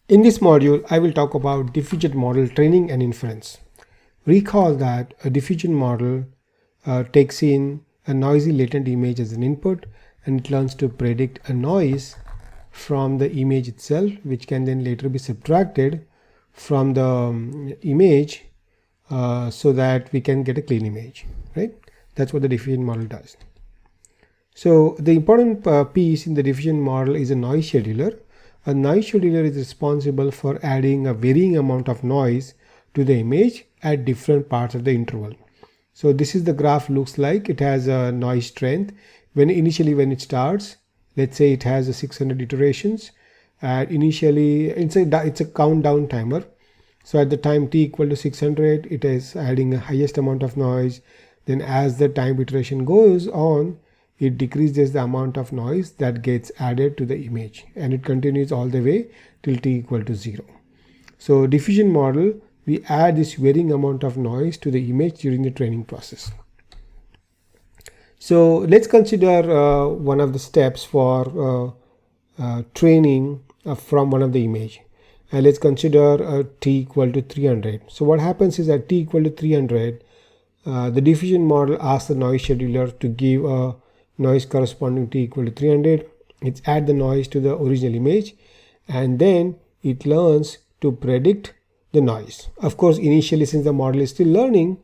In this module, I will talk about diffusion model training and inference. Recall that a diffusion model takes in a noisy latent image as an input, and it learns to predict a noise from the image itself, which can then later be subtracted from the image so that we can get a clean image, right? That's what the diffusion model does. So the important piece in the diffusion model is a noise scheduler. A noise scheduler is responsible for adding a varying amount of noise to the image at different parts of the interval. So this is the graph looks like. It has a noise strength. When it starts, let's say it has a 600 iterations. Initially, it's a countdown timer. So at the time t equal to 600, it is adding the highest amount of noise. Then as the time iteration goes on, it decreases the amount of noise that gets added to the image, and it continues all the way till t equal to 0. So diffusion model, we add this varying amount of noise to the image during the training process. So let's consider one of the steps for training from one of the image. Let's consider t equal to 300. So what happens is at t equal to 300, the diffusion model asks the noise scheduler to give a noise corresponding to equal to 300. It's add the noise to the original image, and then it learns to predict the noise. Of course, initially, since the model is still learning,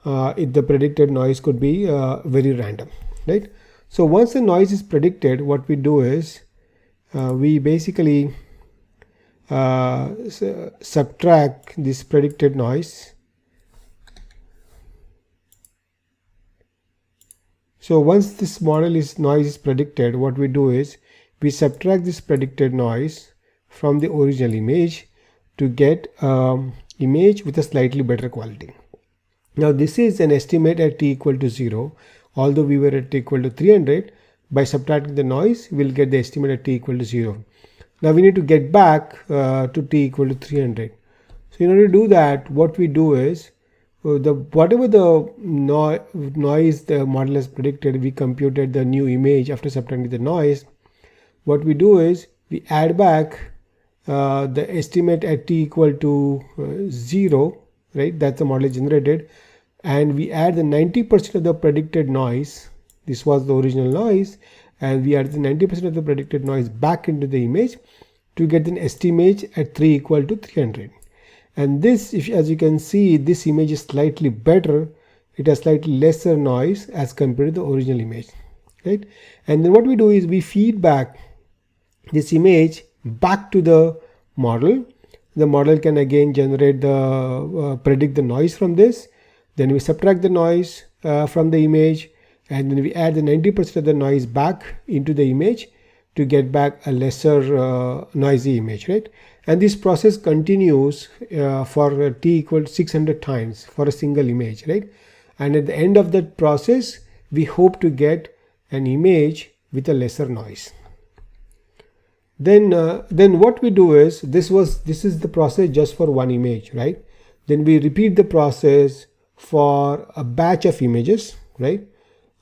the predicted noise could be very random, right? So once the noise is predicted, what we do is we basically subtract this predicted noise. So once this noise is predicted, what we do is we subtract this predicted noise from the original image to get image with a slightly better quality. Now this is an estimate at t equal to 0. Although we were at t equal to 300, by subtracting the noise, we'll get the estimate at t equal to 0. Now we need to get back to t equal to 300. So in order to do that, what we do is whatever the noise the model has predicted, we computed the new image after subtracting the noise. What we do is we add back the estimate at t equal to 0, right? That's the model is generated, and we add the 90% of the predicted noise. This was the original noise, and we add the 90% of the predicted noise back into the image to get an estimate at 3 equal to 300. And this, as you can see, this image is slightly better. It has slightly lesser noise as compared to the original image, right? And then what we do is we feed back this image back to the model. The model can again generate the predict the noise from this. Then we subtract the noise from the image, and then we add the 90% of the noise back into the image to get back a lesser noisy image, right? And this process continues for t equal to 600 times for a single image, right? And at the end of that process, we hope to get an image with a lesser noise. Then what we do is this is the process just for one image, right? Then we repeat the process for a batch of images, right?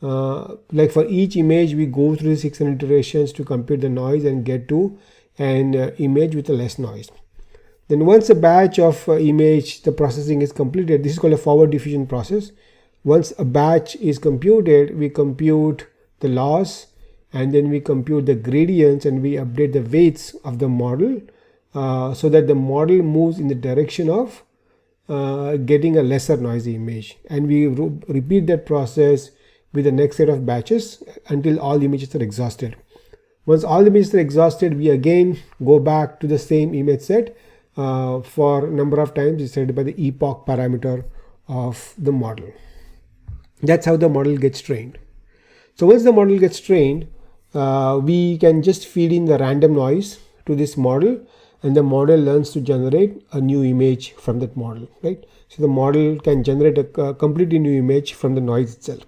Like for each image, we go through the 600 iterations to compute the noise and get to an image with a less noise. Then once a batch of image, the processing is completed, this is called a forward diffusion process. Once a batch is computed, we compute the loss, and then we compute the gradients, and we update the weights of the model so that the model moves in the direction of getting a lesser noisy image. And we repeat that process with the next set of batches until all images are exhausted. Once all the images are exhausted, we again go back to the same image set for a number of times decided by the epoch parameter of the model. That's how the model gets trained. So once the model gets trained, we can just feed in the random noise to this model, and the model learns to generate a new image from that model, right? So the model can generate a completely new image from the noise itself.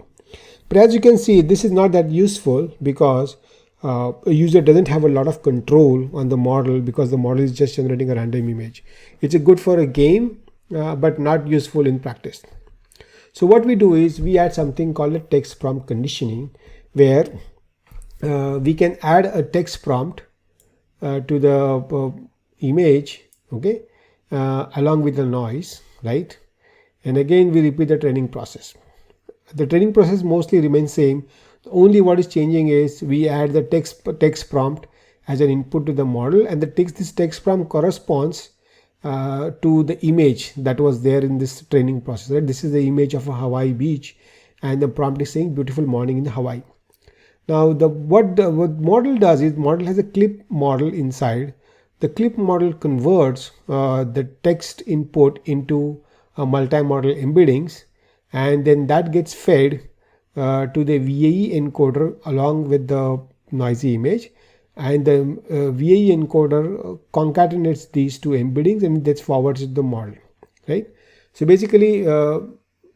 But as you can see, this is not that useful because a user doesn't have a lot of control on the model because the model is just generating a random image. It's good for a game, but not useful in practice. So what we do is we add something called a text prompt conditioning, where we can add a text prompt to the image, okay, along with the noise, right? And again we repeat the training process. The training process mostly remains same. Only what is changing is we add the text prompt as an input to the model, and this text prompt corresponds to the image that was there in this training process, right? This is the image of a Hawaii beach, and the prompt is saying beautiful morning in Hawaii. Now what model does is, model has a clip model inside. The clip model converts the text input into a multi-model embeddings, and then that gets fed to the VAE encoder along with the noisy image, and the VAE encoder concatenates these two embeddings and that's forwards to the model, right? So basically,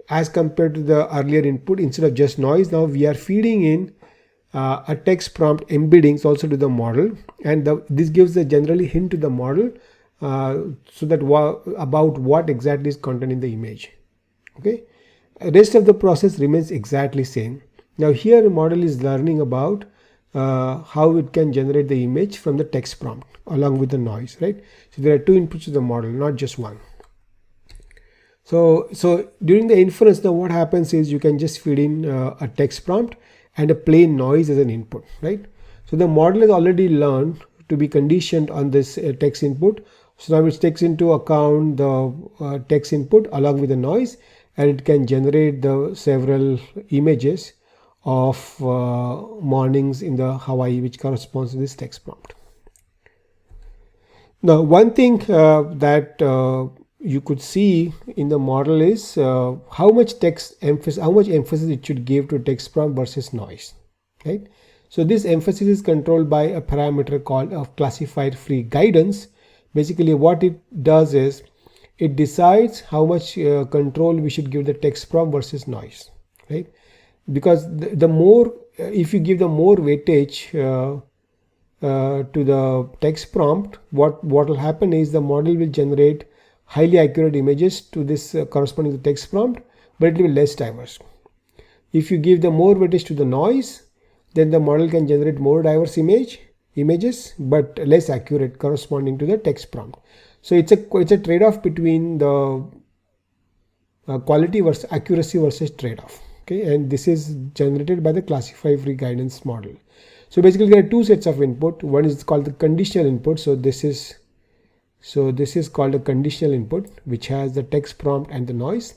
as compared to the earlier input, instead of just noise, now we are feeding in a text prompt embeddings also to the model, and this gives a generally hint to the model so that about what exactly is contained in the image. Okay, rest of the process remains exactly same. Now here the model is learning about how it can generate the image from the text prompt along with the noise, right? So there are two inputs to the model, not just one. So during the inference, now what happens is you can just feed in a text prompt and a plain noise as an input, right? So the model has already learned to be conditioned on this text input. So now it takes into account the text input along with the noise, and it can generate the several images of mornings in the Hawaii, which corresponds to this text prompt. Now one thing that you could see in the model is how much emphasis it should give to text prompt versus noise, right? So this emphasis is controlled by a parameter called a classifier free guidance. Basically what it does is it decides how much control we should give the text prompt versus noise, right? Because the more if you give the more weightage to the text prompt, what will happen is the model will generate highly accurate images to this corresponding to the text prompt, but it will be less diverse. If you give the more weightage to the noise, then the model can generate more diverse images but less accurate corresponding to the text prompt. So it's a trade-off between the quality versus accuracy versus trade-off. Okay, and this is generated by the classifier free guidance model. So basically there are two sets of input. One is called the conditional input. So this is called a conditional input, which has the text prompt and the noise,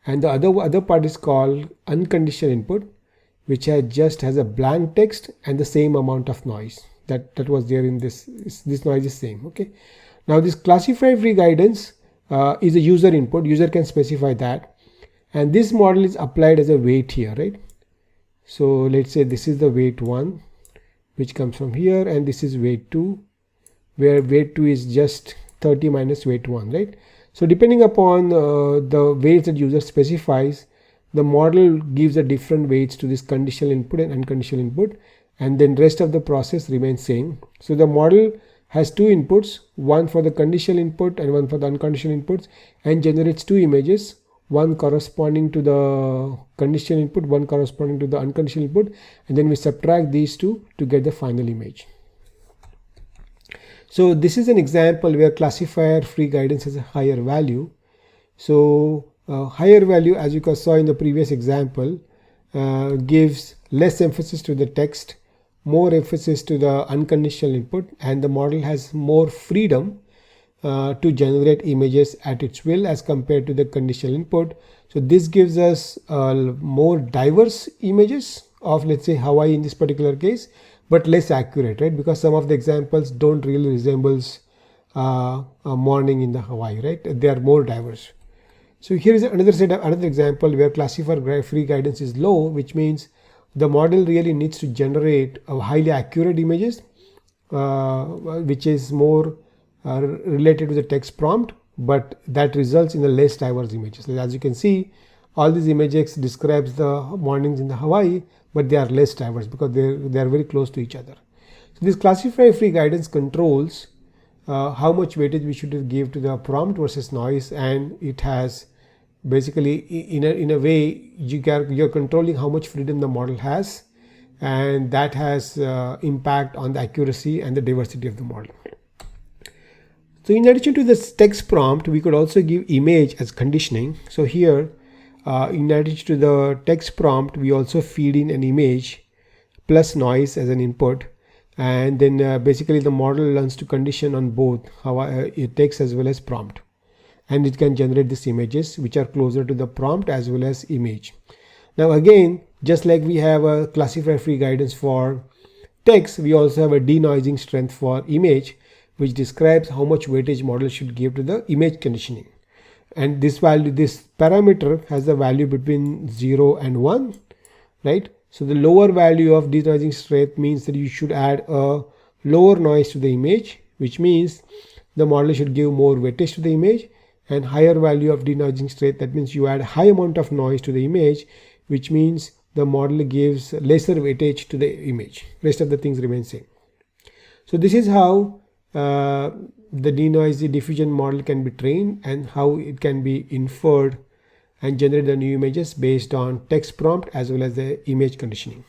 and the other part is called unconditional input, which has a blank text and the same amount of noise that was there in this noise is same. Okay, now this classifier free guidance is a user input. User can specify that, and this model is applied as a weight here, right? So let's say this is the weight 1, which comes from here, and this is weight 2, where weight 2 is just 30 minus weight 1, right? So depending upon the weights that user specifies, the model gives a different weights to this conditional input and unconditional input, and then rest of the process remains same. So the model has two inputs, one for the conditional input and one for the unconditional inputs, and generates two images, one corresponding to the conditional input, one corresponding to the unconditional input, and then we subtract these two to get the final image. So this is an example where classifier free guidance has a higher value. So higher value, as you saw in the previous example, gives less emphasis to the text, more emphasis to the unconditional input, and the model has more freedom to generate images at its will as compared to the conditional input. So this gives us more diverse images of, let's say, Hawaii in this particular case, but less accurate, right? Because some of the examples don't really resembles a morning in the Hawaii, right? They are more diverse. So here is another example where classifier free guidance is low, which means the model really needs to generate highly accurate images, which is more related to the text prompt, but that results in the less diverse images. So as you can see, all these images describes the mornings in the Hawaii, but they are less diverse because they are very close to each other. So this classifier free guidance controls how much weightage we should give to the prompt versus noise, and it has basically in a way you're controlling how much freedom the model has, and that has impact on the accuracy and the diversity of the model. So in addition to this text prompt, we could also give image as conditioning. So here, in addition to the text prompt, we also feed in an image plus noise as an input, and then basically the model learns to condition on both text as well as prompt, and it can generate these images which are closer to the prompt as well as image. Now again, just like we have a classifier free guidance for text, we also have a denoising strength for image, which describes how much weightage model should give to the image conditioning. And this parameter has the value between 0 and 1, right? So the lower value of denoising strength means that you should add a lower noise to the image, which means the model should give more weightage to the image, and higher value of denoising strength, that means you add high amount of noise to the image, which means the model gives lesser weightage to the image. Rest of the things remain same. So this is how the denoising diffusion model can be trained, and how it can be inferred and generate the new images based on text prompt as well as the image conditioning.